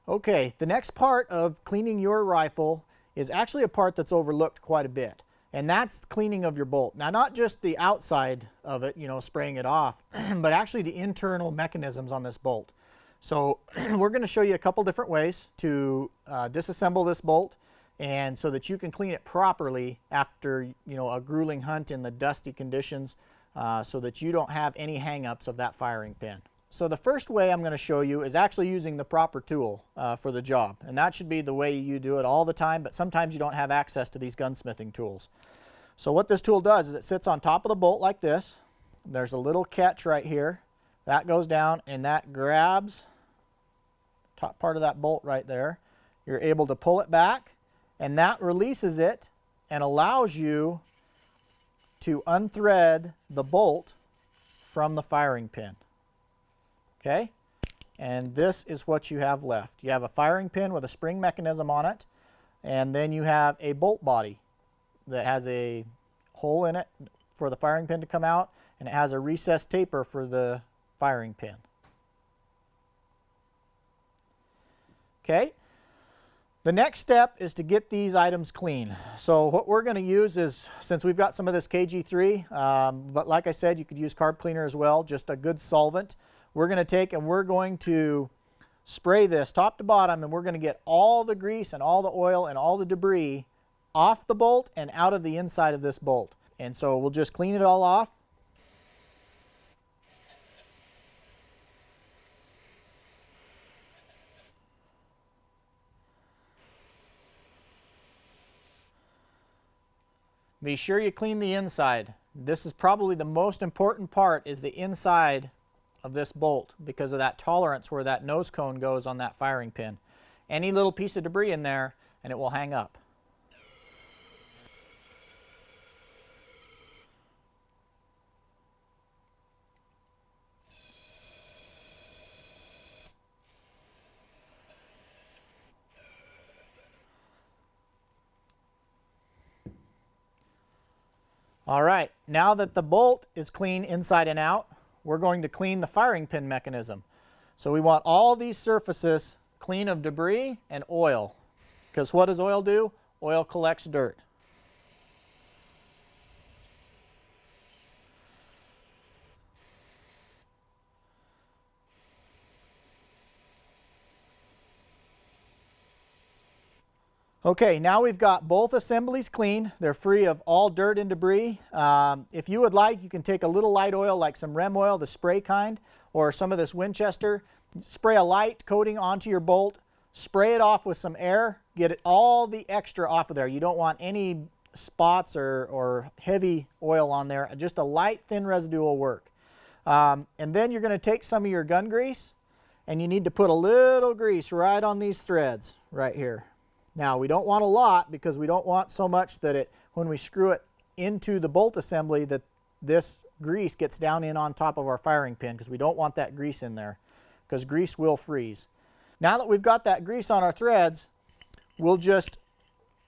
Okay, the next part of cleaning your rifle is actually a part that's overlooked quite a bit, and that's cleaning of your bolt. Now, not just the outside of it, you know, spraying it off, but actually the internal mechanisms on this bolt. So we're going to show you a couple different ways to disassemble this bolt, and so that you can clean it properly after, you know, a grueling hunt in the dusty conditions, so that you don't have any hang-ups of that firing pin. So the first way I'm going to show you is actually using the proper tool for the job. And that should be the way you do it all the time, but sometimes you don't have access to these gunsmithing tools. So what this tool does is it sits on top of the bolt like this. There's a little catch right here. That goes down and that grabs the top part of that bolt right there. You're able to pull it back, and that releases it and allows you to unthread the bolt from the firing pin. Okay, and this is what you have left. You have a firing pin with a spring mechanism on it, and then you have a bolt body that has a hole in it for the firing pin to come out, and it has a recessed taper for the firing pin. Okay, the next step is to get these items clean. So what we're going to use is, since we've got some of this KG3, but like I said, you could use carb cleaner as well, just a good solvent. We're going to take and we're going to spray this top to bottom, and we're going to get all the grease and all the oil and all the debris off the bolt and out of the inside of this bolt. And so we'll just clean it all off. Be sure you clean the inside. This is probably the most important part, is the inside of this bolt, because of that tolerance where that nose cone goes on that firing pin. Any little piece of debris in there and it will hang up. All right, now that the bolt is clean inside and out, we're going to clean the firing pin mechanism. So we want all these surfaces clean of debris and oil, because what does oil do? Oil collects dirt. Okay, now we've got both assemblies clean. They're free of all dirt and debris. If you would like, you can take a little light oil, like some Rem oil, the spray kind, or some of this Winchester. Spray a light coating onto your bolt, spray it off with some air, get all the extra off of there. You don't want any spots or heavy oil on there. Just a light, thin residue will work. And then you're going to take some of your gun grease, and you need to put a little grease right on these threads right here. Now, we don't want a lot, because we don't want so much that when we screw it into the bolt assembly, that this grease gets down in on top of our firing pin, because we don't want that grease in there, because grease will freeze. Now that we've got that grease on our threads, we'll just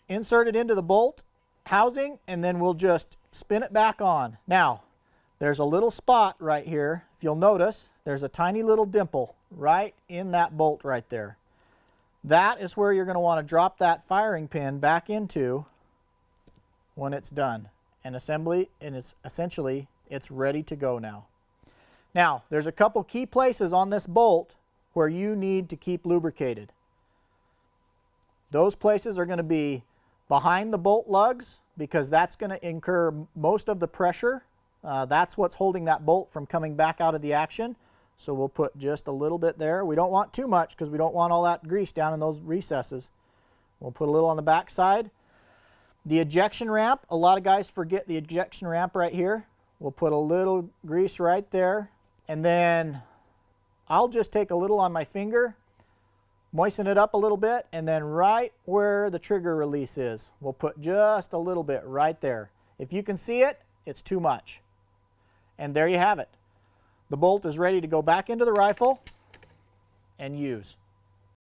insert it into the bolt housing, and then we'll just spin it back on. Now, there's a little spot right here. If you'll notice, there's a tiny little dimple right in that bolt right there. That is where you're going to want to drop that firing pin back into when it's done. And essentially, it's ready to go now. Now, there's a couple key places on this bolt where you need to keep lubricated. Those places are going to be behind the bolt lugs, because that's going to incur most of the pressure. That's what's holding that bolt from coming back out of the action. So we'll put just a little bit there. We don't want too much, because we don't want all that grease down in those recesses. We'll put a little on the back side. The ejection ramp, a lot of guys forget the ejection ramp right here. We'll put a little grease right there. And then I'll just take a little on my finger, moisten it up a little bit, and then right where the trigger release is, we'll put just a little bit right there. If you can see it, it's too much. And there you have it. The bolt is ready to go back into the rifle and use.